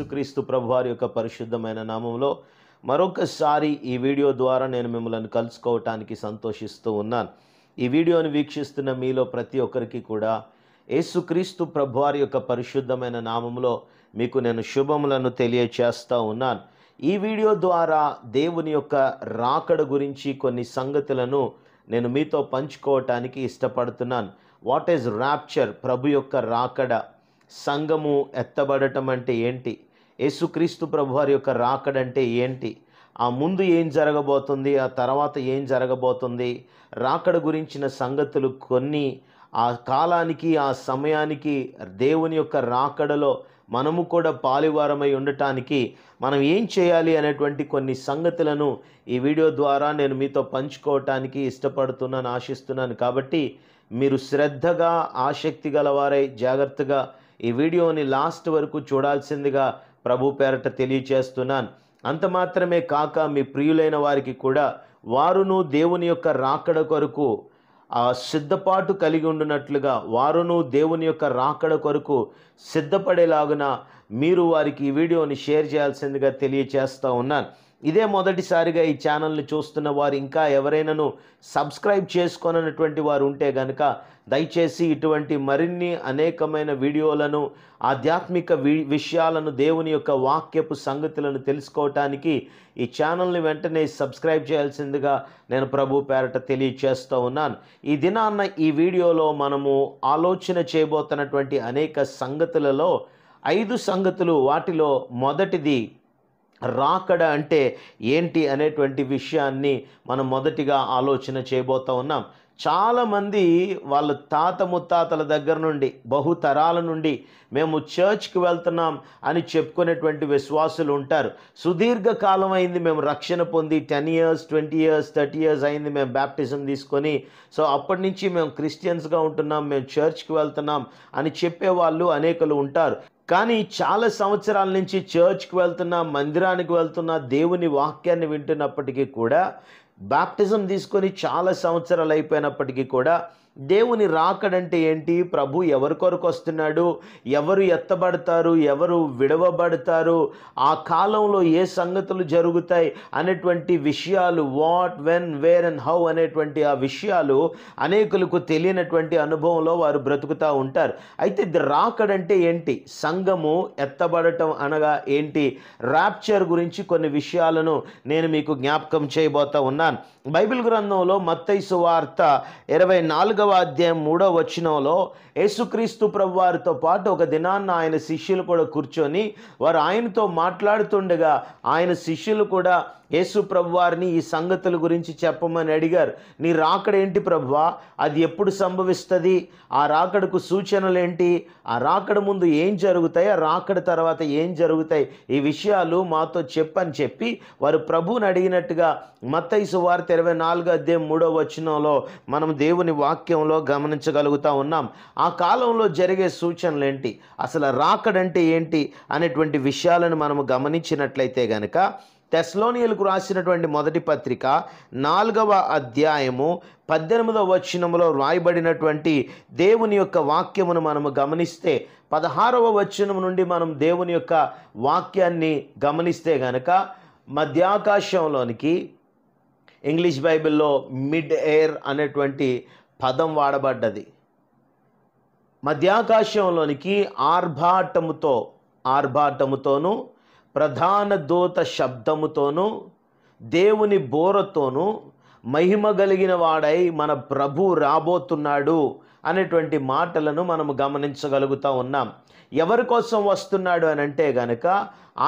యేసుక్రీస్తు ప్రభువారి యొక్క పరిశుద్ధమైన నామములో మరొకసారి ఈ వీడియో ద్వారా నేను మిమ్మల్ని కలుసుకోవటానికి సంతోషిస్తూ ఉన్నాను. ఈ వీడియోని వీక్షిస్తున్న మీలో ప్రతి ఒక్కరికి కూడా యేసుక్రీస్తు ప్రభువారి యొక్క పరిశుద్ధమైన నామములో మీకు నేను శుభములను తెలియచేస్తూ ఉన్నాను. ఈ వీడియో ద్వారా దేవుని యొక్క రాకడ గురించి కొన్ని సంగతులను నేను మీతో పంచుకోవటానికి ఇష్టపడుతున్నాను. What is rapture? ప్రభు యొక్క రాకడ. సంఘము ఎత్తబడటం అంటే ఏంటి? యేసుక్రీస్తు ప్రభువారి యొక్క రాకడ అంటే ఏంటి? ఆ ముందు ఏం జరగబోతుంది, ఆ తర్వాత ఏం జరగబోతుంది, రాకడ గురించిన సంగతులు కొన్ని, ఆ కాలానికి ఆ సమయానికి దేవుని యొక్క రాకడలో మనము కూడా పాలివారమై ఉండటానికి మనం ఏం చేయాలి అనేటువంటి కొన్ని సంగతులను ఈ వీడియో ద్వారా నేను మీతో పంచుకోవటానికి ఇష్టపడుతున్నాను, ఆశిస్తున్నాను. కాబట్టి మీరు శ్రద్ధగా ఆసక్తి గలవారై జాగ్రత్తగా ఈ వీడియోని లాస్ట్ వరకు చూడాల్సిందిగా ప్రభు పేరట తెలియచేస్తున్నాను. అంత మాత్రమే కాక మీ ప్రియులైన వారికి కూడా వారును దేవుని యొక్క రాకడ కొరకు సిద్ధపాటు కలిగి ఉండునట్లుగా, వారును దేవుని యొక్క రాకడ కొరకు సిద్ధపడేలాగున మీరు వారికి ఈ వీడియోని షేర్ చేయాల్సిందిగా తెలియచేస్తూ ఉన్నాను. ఇదే మొదటిసారిగా ఈ ఛానల్ని చూస్తున్న వారు ఇంకా ఎవరైనాను సబ్స్క్రైబ్ చేసుకొనటువంటి వారు ఉంటే కనుక దయచేసి ఇటువంటి మరిన్ని అనేకమైన వీడియోలను, ఆధ్యాత్మిక విషయాలను, దేవుని యొక్క వాక్యపు సంగతులను తెలుసుకోవటానికి ఈ ఛానల్ని వెంటనే సబ్స్క్రైబ్ చేయాల్సిందిగా నేను ప్రభు పేరట తెలియచేస్తూ ఉన్నాను. ఈ దినాన్న ఈ వీడియోలో మనము ఆలోచన చేయబోతున్నటువంటి అనేక సంగతులలో 5 సంగతులు, వాటిలో మొదటిది రాకడ అంటే ఏంటి అనేటువంటి విషయాన్ని మనం మొదటిగా ఆలోచన చేయబోతూ ఉన్నాం. చాలామంది వాళ్ళ తాత ముత్తాతల దగ్గర నుండి, బహుతరాల నుండి మేము చర్చ్కి వెళ్తున్నాం అని చెప్పుకునేటువంటి విశ్వాసులు ఉంటారు. సుదీర్ఘకాలం అయింది మేము రక్షణ పొంది, 10 years, 20 years, 30 years అయింది మేము బ్యాప్టిజం తీసుకొని, సో అప్పటి నుంచి మేము క్రిస్టియన్స్గా ఉంటున్నాం, మేము చర్చ్కి వెళ్తున్నాం అని చెప్పేవాళ్ళు అనేకులు ఉంటారు. కానీ చాలా సంవత్సరాల నుంచి చర్చ్కి వెళ్తున్నా, మందిరానికి వెళ్తున్నా, దేవుని వాక్యాన్ని వింటున్నప్పటికీ కూడా, బాప్టిజం తీసుకొని చాలా సంవత్సరాలు అయిపోయినప్పటికీ కూడా దేవుని రాకడంటే ఏంటి, ప్రభు ఎవరి కొరకు వస్తున్నాడు, ఎవరు ఎత్తబడతారు, ఎవరు విడవబడతారు, ఆ కాలంలో ఏ సంగతులు జరుగుతాయి అనేటువంటి విషయాలు, what, when, where and how అనేటువంటి ఆ విషయాలు అనేకులకు తెలియనటువంటి అనుభవంలో వారు బ్రతుకుతూ ఉంటారు. అయితే రాకడంటే ఏంటి, సంఘము ఎత్తబడటం అనగా ఏంటి, ర్యాప్చర్ గురించి కొన్ని విషయాలను నేను మీకు జ్ఞాపకం చేయబోతా ఉన్నాను. బైబిల్ గ్రంథంలో మత్తయి సువార్త 24వ అధ్యాయం 3వ వచనంలో యేసుక్రీస్తు ప్రభువారితో పాటు ఒక దినాన్న ఆయన శిష్యులు కూడా కూర్చొని వారు ఆయనతో మాట్లాడుతుండగా ఆయన శిష్యులు కూడా యేసు ప్రభువారిని ఈ సంగతుల గురించి చెప్పమని అడిగారు. నీ రాకడ ఏంటి ప్రభువా, అది ఎప్పుడు సంభవిస్తుంది, ఆ రాకడకు సూచనలు ఏంటి, ఆ రాకడ ముందు ఏం జరుగుతాయి, ఆ రాకడ తర్వాత ఏం జరుగుతాయి, ఈ విషయాలు మాతో చెప్పని చెప్పి వారు ప్రభువుని అడిగినట్టుగా మత్తయి సువార్త 24వ అధ్యాయం 3వ వచనంలో మనం దేవుని వాక్యంలో గమనించగలుగుతా ఉన్నాం. ఆ కాలంలో జరిగే సూచనలు ఏంటి, అసలు రాకడంటే ఏంటి అనేటువంటి విషయాలను మనము గమనించినట్లయితే గనక తెస్సలోనియులకు రాసినటువంటి మొదటి పత్రిక 4వ అధ్యాయము 18వ వచనంలో రాయబడినటువంటి దేవుని యొక్క వాక్యమును మనము గమనిస్తే 16వ వచనం నుండి మనం దేవుని యొక్క వాక్యాన్ని గమనిస్తే గనక మధ్యాకాశంలోనికి ఇంగ్లీష్ బైబిల్లో మిడ్ ఎయిర్ అనేటువంటి పదం వాడబడ్డది. మధ్యాకాశంలోనికి ఆర్భాటముతోనూ ప్రధాన దూత శబ్దముతోనూ దేవుని బోరతోనూ మహిమ కలిగిన వాడై మన ప్రభు రాబోతున్నాడు అనేటువంటి మాటలను మనము గమనించగలుగుతూ ఉన్నాం. ఎవరి కోసం వస్తున్నాడు అని అంటే గనక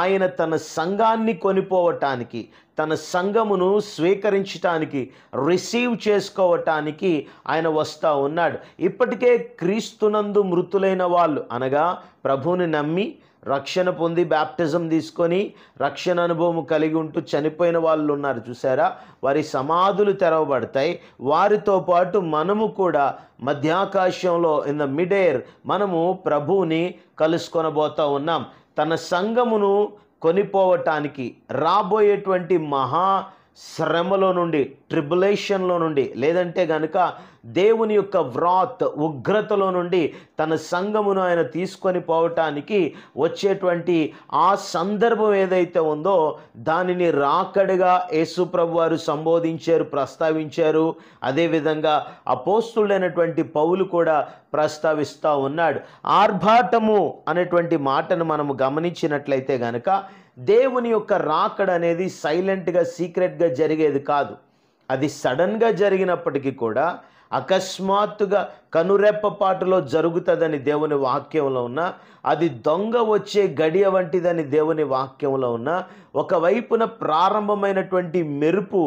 ఆయన తన సంఘాన్ని కొనిపోవటానికి, తన సంఘమును స్వీకరించటానికి, రిసీవ్ చేసుకోవటానికి ఆయన వస్తూ ఉన్నాడు. ఇప్పటికే క్రీస్తునందు మృతులైన వాళ్ళు అనగా ప్రభువుని నమ్మి రక్షణ పొంది బ్యాప్టిజం తీసుకొని రక్షణ అనుభవం కలిగి ఉంటూ చనిపోయిన వాళ్ళు ఉన్నారు చూసారా, వారి సమాధులు తెరవబడతాయి. వారితో పాటు మనము కూడా మధ్యాకాశంలో ఇన్ ద మిడ్ ఎయిర్ మనము ప్రభువుని కలుసుకొనబోతూ ఉన్నాం. తన సంఘమును కొనిపోవటానికి రాబోయేటువంటి మహా శ్రమలో నుండి, ట్రిబులేషన్లో నుండి, లేదంటే గనుక దేవుని యొక్క వ్రాత్ ఉగ్రతలో నుండి తన సంఘమును ఆయన తీసుకొని పోవటానికి వచ్చేటువంటి ఆ సందర్భం ఏదైతే ఉందో దానిని రాకడగా యేసుప్రభు వారు సంబోధించారు, ప్రస్తావించారు. అదేవిధంగా అపోస్తులైనటువంటి పౌలు కూడా ప్రస్తావిస్తూ ఉన్నాడు. ఆర్భాటము అనేటువంటి మాటను మనము గమనించినట్లయితే గనక దేవుని యొక్క రాకడ అనేది సైలెంట్గా, సీక్రెట్గా జరిగేది కాదు. అది సడన్గా జరిగినప్పటికీ కూడా అకస్మాత్తుగా కనురెప్పపాటులో జరుగుతుందని దేవుని వాక్యంలో ఉన్న, అది దొంగ వచ్చే గడియ వంటిదని దేవుని వాక్యంలో ఉన్న, ఒకవైపున ప్రారంభమైనటువంటి మెరుపు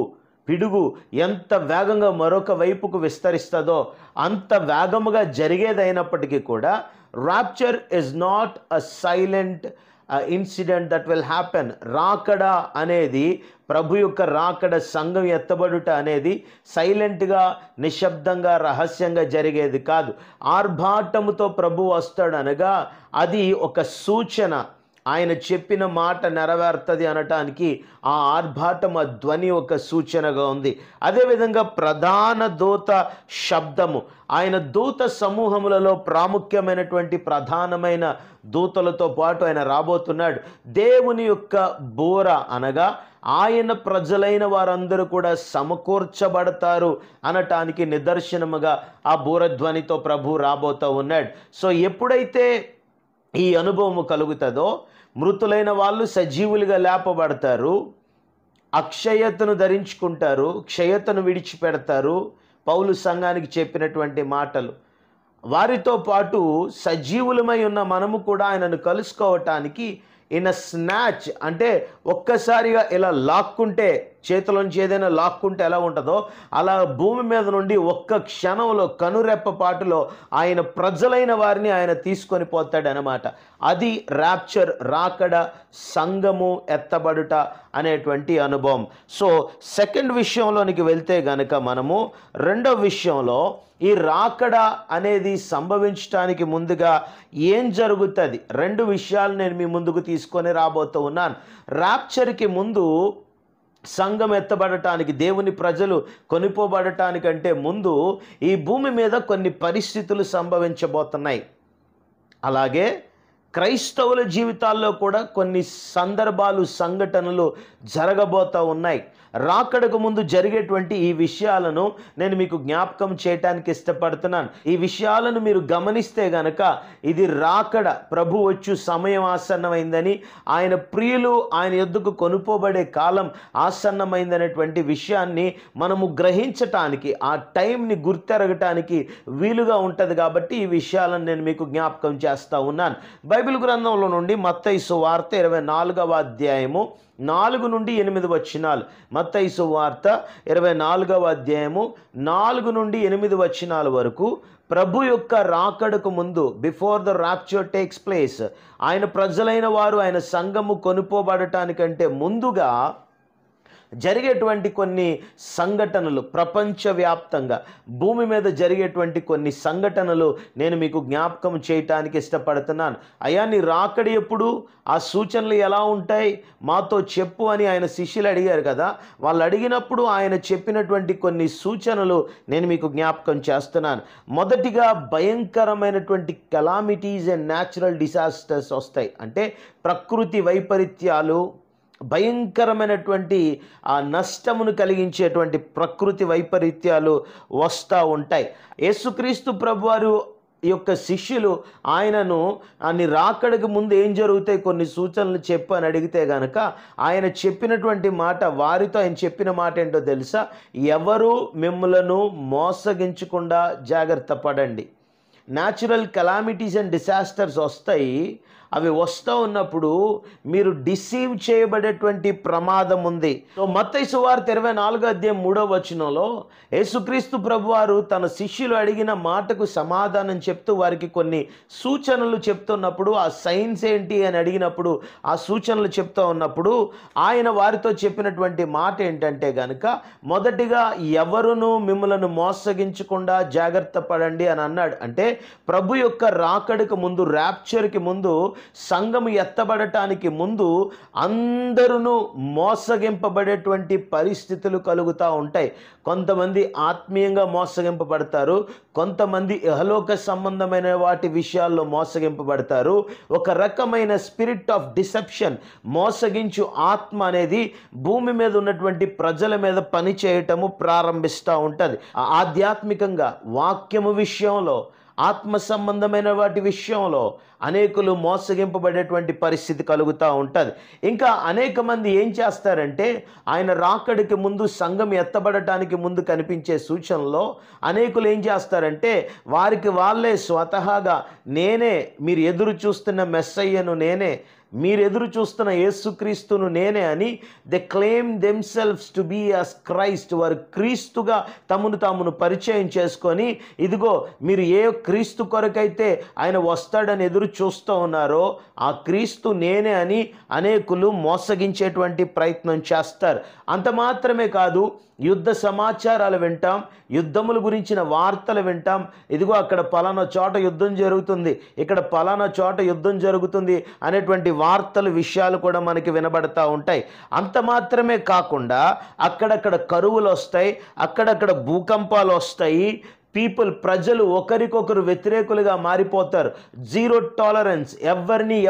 పిడుగు ఎంత వేగంగా మరొక వైపుకు విస్తరిస్తుందో అంత వేగముగా జరిగేదైనప్పటికీ కూడా rapture is not a silent incident that will happen. రాకడ అనేది, ప్రభు యొక్క రాకడ, సంఘం ఎత్తబడుట అనేది సైలెంట్గా, నిశ్శబ్దంగా, రహస్యంగా జరిగేది కాదు. ఆర్భాటముతో ప్రభు వస్తాడు అనగా అది ఒక సూచన. ఆయన చెప్పిన మాట నెరవేరుతుంది అనటానికి ఆ ఆర్భాటం, ఆ ధ్వని ఒక సూచనగా ఉంది. అదేవిధంగా ప్రధాన దూత శబ్దము, ఆయన దూత సమూహములలో ప్రాముఖ్యమైనటువంటి ప్రధానమైన దూతలతో పాటు ఆయన రాబోతున్నాడు. దేవుని యొక్క బోర అనగా ఆయన ప్రజలైన వారందరూ కూడా సమకూర్చబడతారు అనటానికి నిదర్శనముగా ఆ బూరధ్వనితో ప్రభు రాబోతూ ఉన్నాడు. సో ఎప్పుడైతే ఈ అనుభవం కలుగుతుందో మృతులైన వాళ్ళు సజీవులుగా లేపబడతారు, అక్షయతను ధరించుకుంటారు, క్షయతను విడిచిపెడతారు. పౌలు సంఘానికి చెప్పినటువంటి మాటలు. వారితో పాటు సజీవులమై ఉన్న మనము కూడా ఆయనను కలుసుకోవటానికి ఇన్ అ స్నాచ్, అంటే ఒక్కసారిగా ఇలా లాక్కుంటే, చేతిలోంచి ఏదైనా లాక్కుంటే ఎలా ఉంటుందో అలా భూమి మీద నుండి ఒక్క క్షణంలో, కనురెప్పపాటులో ఆయన ప్రజలైన వారిని ఆయన తీసుకొని పోతాడనమాట. అది ర్యాప్చర్, రాకడ, సంఘము ఎత్తబడుట అనేటువంటి అనుభవం. సో సెకండ్ విషయంలోనికి వెళ్తే గనక మనము రెండవ విషయంలో ఈ రాకడ అనేది సంభవించడానికి ముందుగా ఏం జరుగుతుంది, రెండు విషయాలు నేను మీ ముందుకు తీసుకొని రాబోతూ ఉన్నాను. ర్యాప్చర్కి ముందు, సంఘం ఎత్తబడటానికి, దేవుని ప్రజలు కొనిపోబడటానికంటే ముందు ఈ భూమి మీద కొన్ని పరిస్థితులు సంభవించబోతున్నాయి. అలాగే క్రైస్తవుల జీవితాల్లో కూడా కొన్ని సందర్భాలు, సంఘటనలు జరగబోతూ ఉన్నాయి. రాకడకు ముందు జరిగేటువంటి ఈ విషయాలను నేను మీకు జ్ఞాపకం చేయటానికి ఇష్టపడుతున్నాను. ఈ విషయాలను మీరు గమనిస్తే గనక ఇది రాకడ, ప్రభు వచ్చు సమయం ఆసన్నమైందని, ఆయన ప్రియులు ఆయన యొద్దకు కొనుపోబడే కాలం ఆసన్నమైందనేటువంటి విషయాన్ని మనము గ్రహించటానికి, ఆ టైంని గుర్తెరగటానికి వీలుగా ఉంటుంది. కాబట్టి ఈ విషయాలను నేను మీకు జ్ఞాపకం చేస్తూ ఉన్నాను. బైబిల్ గ్రంథంలో నుండి మత్తయి సువార్త 24వ అధ్యాయము 4 నుండి 8 వచనాలు. మత్తయి సువార్త 24వ అధ్యాయము 4 నుండి 8 వచనాల వరకు ప్రభు యొక్క రాకడకు ముందు, before the rapture takes place, ఆయన ప్రజలైన వారు, ఆయన సంఘము కొనుపోబడటానికంటే ముందుగా జరిగేటువంటి కొన్ని సంఘటనలు, ప్రపంచవ్యాప్తంగా భూమి మీద జరిగేటువంటి కొన్ని సంఘటనలు నేను మీకు జ్ఞాపకం చేయటానికి ఇష్టపడుతున్నాను. అయ్యా, నీ రాకడి ఎప్పుడు, ఆ సూచనలు ఎలా ఉంటాయి, మాతో చెప్పు అని ఆయన శిష్యులు అడిగారు కదా. వాళ్ళు అడిగినప్పుడు ఆయన చెప్పినటువంటి కొన్ని సూచనలు నేను మీకు జ్ఞాపకం చేస్తున్నాను. మొదటిగా భయంకరమైనటువంటి కెలామిటీస్ అండ్ న్యాచురల్ డిజాస్టర్స్ వస్తాయి. అంటే ప్రకృతి వైపరీత్యాలు, భయంకరమైనటువంటి ఆ నష్టమును కలిగించేటువంటి ప్రకృతి వైపరీత్యాలు వస్తూ ఉంటాయి. యేసుక్రీస్తు ప్రభువారు యొక్క శిష్యులు ఆయనను అన్ని రాకడకు ముందు ఏం జరుగుతాయి, కొన్ని సూచనలు చెప్పు అని అడిగితే గనక ఆయన చెప్పినటువంటి మాట, వారితో ఆయన చెప్పిన మాట ఏంటో తెలుసా? ఎవరు మిమ్మలను మోసగించకుండా జాగ్రత్త పడండి. న్యాచురల్ కెలామిటీస్ అండ్ డిసాస్టర్స్ వస్తాయి. అవి వస్తూ ఉన్నప్పుడు మీరు డిసీవ్ చేయబడేటువంటి ప్రమాదం ఉంది. సో మత్తయి సువార్త 24వ అధ్యాయం 3వ వచనంలో యేసుక్రీస్తు ప్రభువారు తన శిష్యులు అడిగిన మాటకు సమాధానం చెప్తూ వారికి కొన్ని సూచనలు చెప్తున్నప్పుడు, ఆ సైన్స్ ఏంటి అని అడిగినప్పుడు ఆ సూచనలు చెప్తూ ఉన్నప్పుడు ఆయన వారితో చెప్పినటువంటి మాట ఏంటంటే గనక, మొదటిగా ఎవరును మిమ్మలను మోసగించకుండా జాగ్రత్త పడండి అని అన్నాడు. అంటే ప్రభు యొక్క రాకడకు ముందు, ర్యాప్చర్కి ముందు సంఘము ఎత్తబడటానికి ముందు అందరూ మోసగింపబడేటువంటి పరిస్థితులు కలుగుతూ ఉంటాయి. కొంతమంది ఆత్మీయంగా మోసగింపబడతారు, కొంతమంది ఇహలోక సంబంధమైన వాటి విషయాల్లో మోసగింపబడతారు. ఒక రకమైన స్పిరిట్ ఆఫ్ డిసెప్షన్, మోసగించు ఆత్మ అనేది భూమి మీద ఉన్నటువంటి ప్రజల మీద పని చేయటము ప్రారంభిస్తూ ఉంటుంది. ఆధ్యాత్మికంగా వాక్యము విషయంలో, ఆత్మ సంబంధమైన వాటి విషయంలో అనేకులు మోసగింపబడేటువంటి పరిస్థితి కలుగుతూ ఉంటుంది. ఇంకా అనేక మంది ఏం చేస్తారంటే, ఆయన రాకడికి ముందు, సంఘం ఎత్తబడటానికి ముందు కనిపించే సూచనలో అనేకులు ఏం చేస్తారంటే, వారికి వాళ్ళే స్వతహాగా నేనే, మీరు ఎదురు చూస్తున్న మెస్సయ్యను నేనే, మీరు ఎదురు చూస్తున్న యేసుక్రీస్తును నేనే అని they claim themselves to be as Christ. వారు క్రీస్తుగా తమను పరిచయం చేసుకొని, ఇదిగో మీరు ఏ క్రీస్తు కొరకైతే ఆయన వస్తాడని ఎదురు చూస్తూ ఉన్నారో ఆ క్రీస్తు నేనే అని అనేకులు మోసగించేటువంటి ప్రయత్నం చేస్తారు. అంత మాత్రమే కాదు, యుద్ధ సమాచారాలు వింటాం, యుద్ధముల గురించిన వార్తలు వింటాం. ఇదిగో అక్కడ పలానా చోట యుద్ధం జరుగుతుంది, ఇక్కడ పలానా చోట యుద్ధం జరుగుతుంది అనేటువంటి వార్తలు, విషయాలు కూడా మనకి వినబడతా ఉంటాయి. అంత మాత్రమే కాకుండా అక్కడక్కడ కరువులు వస్తాయి, అక్కడక్కడ భూకంపాలు వస్తాయి. ప్రజలు ఒకరికొకరు వ్యతిరేకులుగా మారిపోతారు. జీరో టాలరెన్స్,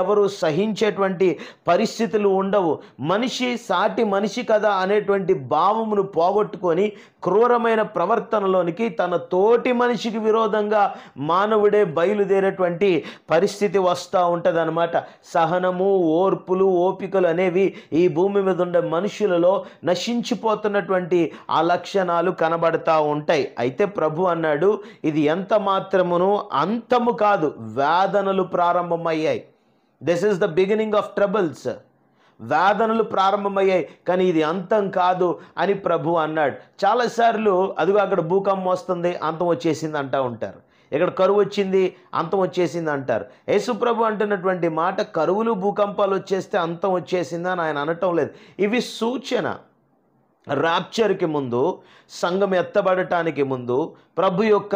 ఎవరు సహించేటువంటి పరిస్థితులు ఉండవు. మనిషి సాటి మనిషి కదా అనేటువంటి భావమును పోగొట్టుకొని క్రూరమైన ప్రవర్తనలోనికి, తన తోటి మనిషికి విరోధంగా మానవుడే బయలుదేరేటువంటి పరిస్థితి వస్తూ ఉంటుంది అన్నమాట. సహనము, ఓర్పులు, ఓపికలు అనేవి ఈ భూమి మీద ఉండే మనుషులలో నశించిపోతున్నటువంటి ఆ లక్షణాలు కనబడతా ఉంటాయి. అయితే ప్రభు అన్నాడు, ఇది ఎంత మాత్రమును అంతము కాదు, వేదనలు ప్రారంభమయ్యాయి. This is the beginning of troubles. వేదనలు ప్రారంభమయ్యాయి, కానీ ఇది అంతం కాదు అని ప్రభు అన్నాడు. చాలాసార్లు అదిగో అక్కడ భూకంపం వస్తుంది, అంతం వచ్చేసింది అంటూ ఉంటారు. ఇక్కడ కరువు వచ్చింది, అంతం వచ్చేసింది అంటారు. యేసు ప్రభు అంటున్నటువంటి మాట, కరువులు భూకంపాలు వచ్చేస్తే అంతం వచ్చేసింది అని ఆయన అనటం లేదు. ఇవి సూచన. ర్యాప్చర్కి ముందు, సంఘం ఎత్తబడటానికి ముందు, ప్రభు యొక్క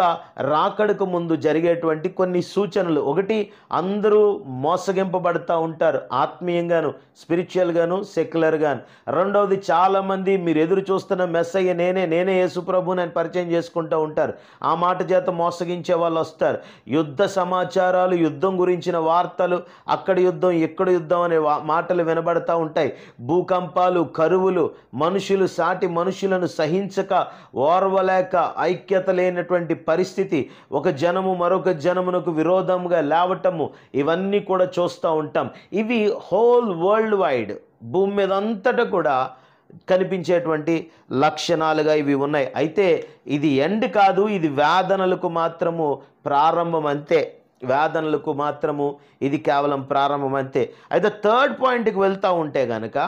రాకడకు ముందు జరిగేటువంటి కొన్ని సూచనలు. ఒకటి, అందరూ మోసగింపబడుతూ ఉంటారు, ఆత్మీయంగాను, స్పిరిచువల్గాను, సెక్యులర్గాను. రెండవది, చాలామంది మీరు ఎదురు చూస్తున్న మెస్సయ్య నేనే యేసు ప్రభుని అని పరిచయం చేసుకుంటూ ఉంటారు. ఆ మాట చేత మోసగించే వాళ్ళు వస్తారు. యుద్ధ సమాచారాలు, యుద్ధం గురించిన వార్తలు, అక్కడ యుద్ధం, ఇక్కడ యుద్ధం అనే మాటలు వినబడతా ఉంటాయి. భూకంపాలు, కరువులు, మనుషులు సాటి మనుషులను సహించక, ఓర్వలేక, ఐక్యత లేనటువంటి పరిస్థితి, ఒక జనము మరొక జనమునకు విరోధంగా లేవటము, ఇవన్నీ కూడా చూస్తూ ఉంటాం. ఇవి హోల్ వరల్డ్ వైడ్, భూమి మీద అంతటా కూడా కనిపించేటువంటి లక్షణాలుగా ఇవి ఉన్నాయి. అయితే ఇది ఎండ్ కాదు, ఇది వేదనలకు మాత్రము ప్రారంభం అంతే. వేదనలకు మాత్రము ఇది కేవలం ప్రారంభం అంతే. అయితే థర్డ్ పాయింట్కి వెళ్తూ ఉంటే కనుక,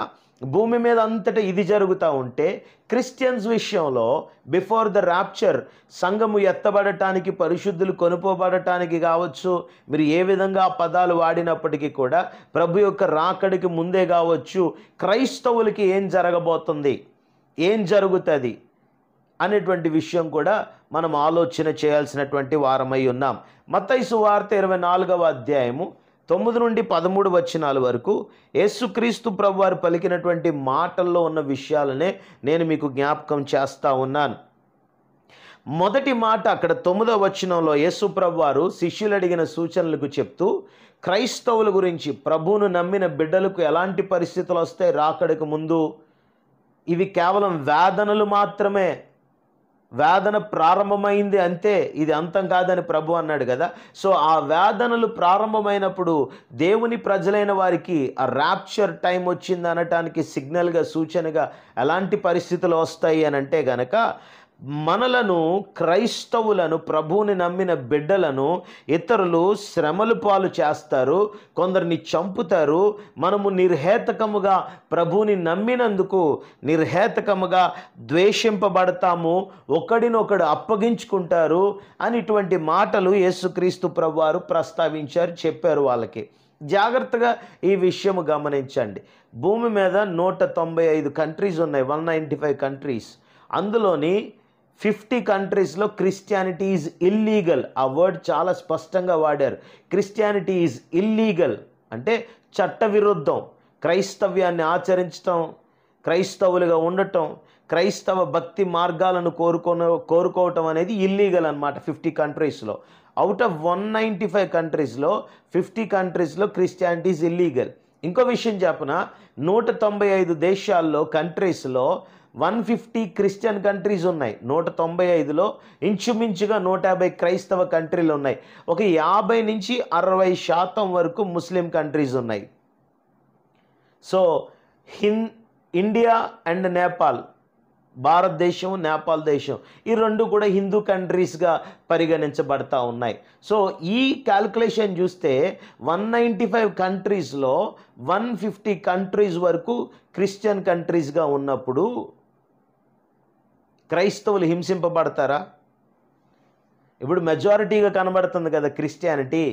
భూమి మీద అంతటా ఇది జరుగుతూ ఉంటే, క్రిస్టియన్స్ విషయంలో బిఫోర్ ద ర్యాప్చర్, సంఘము ఎత్తబడటానికి, పరిశుద్ధులు కొనుపోబడటానికి కావచ్చు, మీరు ఏ విధంగా పదాలు వాడినప్పటికీ కూడా, ప్రభు యొక్క రాకడికి ముందే కావచ్చు, క్రైస్తవులకి ఏం జరగబోతుంది, ఏం జరుగుతుంది అనేటువంటి విషయం కూడా మనం ఆలోచన చేయాల్సినటువంటి వారమై ఉన్నాం. మత్తయి సువార్త 24వ అధ్యాయము 9 నుండి 13 వచనాల వరకు యేసుక్రీస్తు ప్రభు వారు పలికినటువంటి మాటల్లో ఉన్న విషయాలనే నేను మీకు జ్ఞాపకం చేస్తూ ఉన్నాను. మొదటి మాట అక్కడ 9వ వచనంలో యేసు ప్రభు వారు శిష్యులు అడిగిన సూచనలకు చెప్తూ, క్రైస్తవుల గురించి, ప్రభువును నమ్మిన బిడ్డలకు ఎలాంటి పరిస్థితులు వస్తాయి రాకడకు ముందు, ఇవి కేవలం వేదనలు మాత్రమే, వేదన ప్రారంభమైంది అంతే, ఇది అంతం కాదని ప్రభు అన్నాడు కదా. సో ఆ వేదనలు ప్రారంభమైనప్పుడు దేవుని ప్రజలైన వారికి ఆ ర్యాప్చర్ టైం వచ్చింది అనటానికి సిగ్నల్గా, సూచనగా ఎలాంటి పరిస్థితులు వస్తాయి అని అంటే గనక, మనలను, క్రైస్తవులను, ప్రభువుని నమ్మిన బిడ్డలను ఇతరులు శ్రమలు పాలు చేస్తారు, కొందరిని చంపుతారు. మనము నిర్హేతకముగా ప్రభువుని నమ్మినందుకు నిర్హేతకముగా ద్వేషింపబడతాము, ఒకడినొకడు అప్పగించుకుంటారు అని ఇటువంటి మాటలు యేసుక్రీస్తు ప్రభువారు ప్రస్తావించారు, చెప్పారు వాళ్ళకి. జాగ్రత్తగా ఈ విషయము గమనించండి. భూమి మీద 195 కంట్రీస్ ఉన్నాయి, 195 కంట్రీస్. అందులోని 50 కంట్రీస్లో క్రిస్టియానిటీ ఈజ్ ఇల్లీగల్. ఆ వర్డ్ చాలా స్పష్టంగా వాడారు, క్రిస్టియానిటీ ఈజ్ ఇల్లీగల్. అంటే చట్టవిరుద్ధం. క్రైస్తవ్యాన్ని ఆచరించటం, క్రైస్తవులుగా ఉండటం, క్రైస్తవ భక్తి మార్గాలను కోరుకోవటం అనేది ఇల్లీగల్ అనమాట 50 కంట్రీస్లో. అవుట్ ఆఫ్ 195 కంట్రీస్లో 50 కంట్రీస్లో క్రిస్టియానిటీ ఈజ్ ఇల్లీగల్. ఇంకో విషయం చెప్పన, 195 దేశాల్లో కంట్రీస్లో 150 క్రిస్టియన్ కంట్రీస్ ఉన్నాయి. 195లో ఇంచుమించుగా 150 క్రైస్తవ కంట్రీలు ఉన్నాయి. ఒక 50 నుంచి 60% వరకు ముస్లిం కంట్రీస్ ఉన్నాయి. సో ఇండియా అండ్ నేపాల్, భారతదేశం, నేపాల్ దేశం, ఈ రెండు కూడా హిందూ కంట్రీస్గా పరిగణించబడతా ఉన్నాయి. సో ఈ క్యాల్కులేషన్ చూస్తే 195 కంట్రీస్లో 150 కంట్రీస్ వరకు క్రిస్టియన్ కంట్రీస్గా ఉన్నప్పుడు క్రైస్తవులు హింసింపబడతారా? ఇప్పుడు మెజారిటీగా కనబడుతుంది కదా క్రిస్టియానిటీ.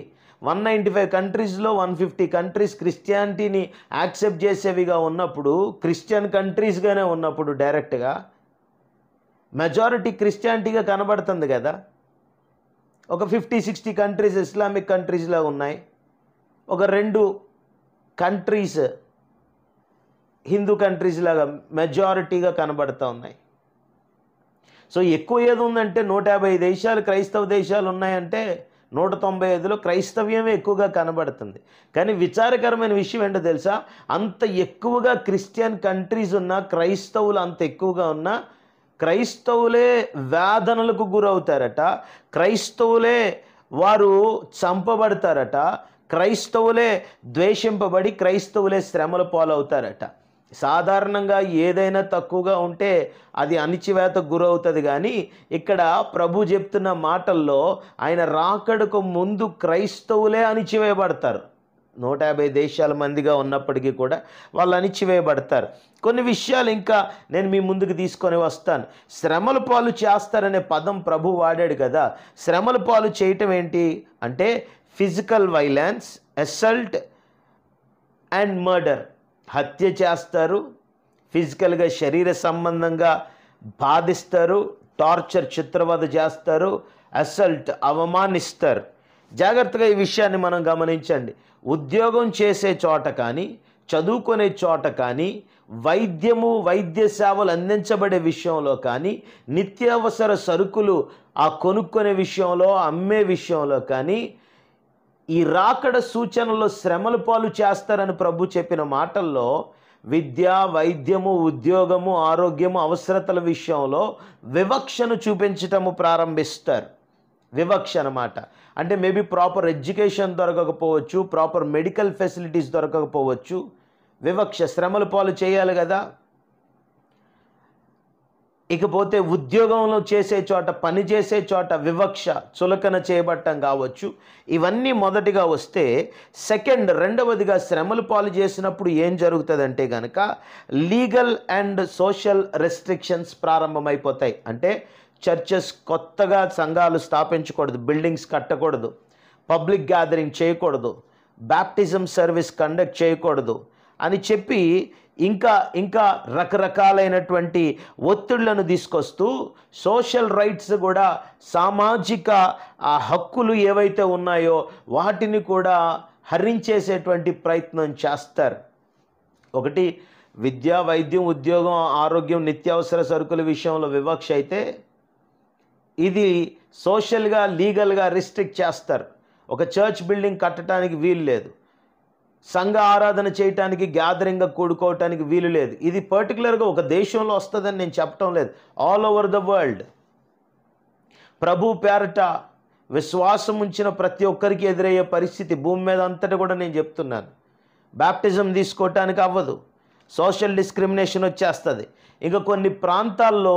195 కంట్రీస్లో 150 కంట్రీస్ క్రిస్టియానిటీని యాక్సెప్ట్ చేసేవిగా ఉన్నప్పుడు, క్రిస్టియన్ కంట్రీస్గానే ఉన్నప్పుడు డైరెక్ట్గా మెజారిటీ క్రిస్టియానిటీగా కనబడుతుంది కదా. ఒక 50-60 కంట్రీస్ ఇస్లామిక్ కంట్రీస్లో ఉన్నాయి, ఒక 2 కంట్రీస్ హిందూ కంట్రీస్ లాగా మెజారిటీగా కనబడుతూ ఉన్నాయి. సో ఎక్కువ ఏది ఉందంటే 150 దేశాలు క్రైస్తవ దేశాలు ఉన్నాయంటే 195లో క్రైస్తవ్యమే ఎక్కువగా కనబడుతుంది. కానీ విచారకరమైన విషయం ఏంటో తెలుసా, అంత ఎక్కువగా క్రిస్టియన్ కంట్రీస్ ఉన్నా, క్రైస్తవులు అంత ఎక్కువగా ఉన్నా, క్రైస్తవులే వేదనలకు గురవుతారట, క్రైస్తవులే వారు చంపబడతారట, క్రైస్తవులే ద్వేషింపబడి క్రైస్తవులే శ్రమల పాలవుతారట. సాధారణంగా ఏదైనా తక్కువగా ఉంటే అది అణిచివేతకు గురవుతుంది. కానీ ఇక్కడ ప్రభు చెప్తున్న మాటల్లో ఆయన రాకడకు ముందు క్రైస్తవులే అణిచివేయబడతారు. 150 దేశాల మందిగా ఉన్నప్పటికీ కూడా వాళ్ళు అణిచివేయబడతారు. కొన్ని విషయాలు ఇంకా నేను మీ ముందుకు తీసుకొని వస్తాను. శ్రమల పాలు చేస్తారనే పదం ప్రభు వాడాడు కదా. శ్రమల పాలు చేయటం ఏంటి అంటే physical violence, assault and murder. హత్య చేస్తారు, ఫిజికల్గా శరీర సంబంధంగా బాధిస్తారు, టార్చర్ చిత్రవద చేస్తారు, అసల్ట్ అవమానిస్తారు. జాగ్రత్తగా ఈ విషయాన్ని మనం గమనించండి. ఉద్యోగం చేసే చోట కానీ, చదువుకునే చోట కానీ, వైద్య సేవలు అందించబడే విషయంలో కానీ, నిత్యావసర సరుకులు ఆ కొనుక్కునే విషయంలో, అమ్మే విషయంలో కానీ, ఈ రాకడ సూచనలో శ్రమల పాలు చేస్తారని ప్రభు చెప్పిన మాటల్లో విద్య, వైద్యము, ఉద్యోగము, ఆరోగ్యము, అవసరతల విషయంలో వివక్షను చూపించటము ప్రారంభిస్తారు. వివక్ష అన్నమాట. అంటే మేబీ ప్రాపర్ ఎడ్యుకేషన్ దొరకకపోవచ్చు, ప్రాపర్ మెడికల్ ఫెసిలిటీస్ దొరకకపోవచ్చు. వివక్ష, శ్రమల పాలు చేయాలి కదా. ఇకపోతే ఉద్యోగంలో చేసే చోట, పని చేసే చోట వివక్ష, చులకన చేయబట్టం కావచ్చు. ఇవన్నీ మొదటిగా వస్తే, రెండవదిగా శ్రమల పాలు చేసినప్పుడు ఏం జరుగుతుందంటే కనుక లీగల్ అండ్ సోషల్ రెస్ట్రిక్షన్స్ ప్రారంభమైపోతాయి. అంటే చర్చెస్ కొత్తగా సంఘాలు స్థాపించకూడదు, బిల్డింగ్స్ కట్టకూడదు, పబ్లిక్ గ్యాదరింగ్ చేయకూడదు, బ్యాప్టిజం సర్వీస్ కండక్ట్ చేయకూడదు అని చెప్పి ఇంకా రకరకాలైనటువంటి ఒత్తిళ్లను తీసుకొస్తూ సోషల్ రైట్స్ కూడా, సామాజిక హక్కులు ఏవైతే ఉన్నాయో వాటిని కూడా హరించేసేటువంటి ప్రయత్నం చేస్తారు. ఒకటి విద్య, వైద్యం, ఉద్యోగం, ఆరోగ్యం, నిత్యావసర సరుకుల విషయంలో వివక్ష అయితే, ఇది సోషల్గా, లీగల్గా రిస్ట్రిక్ట్ చేస్తారు. ఒక చర్చ్ బిల్డింగ్ కట్టడానికి వీలు లేదు, సంఘ ఆరాధన చేయటానికి, గ్యాదరింగ్గా కూడుకోవటానికి వీలు లేదు. ఇది పర్టికులర్గా ఒక దేశంలో వస్తుందని నేను చెప్పటం లేదు, ఆల్ ఓవర్ ద వరల్డ్. ప్రభు పేరట విశ్వాసం ఉంచిన ప్రతి ఒక్కరికి ఎదురయ్యే పరిస్థితి భూమి మీద అంతటా కూడా నేను చెప్తున్నాను. బ్యాప్టిజం తీసుకోవటానికి అవ్వదు, సోషల్ డిస్క్రిమినేషన్ వచ్చేస్తుంది. ఇంకా కొన్ని ప్రాంతాల్లో,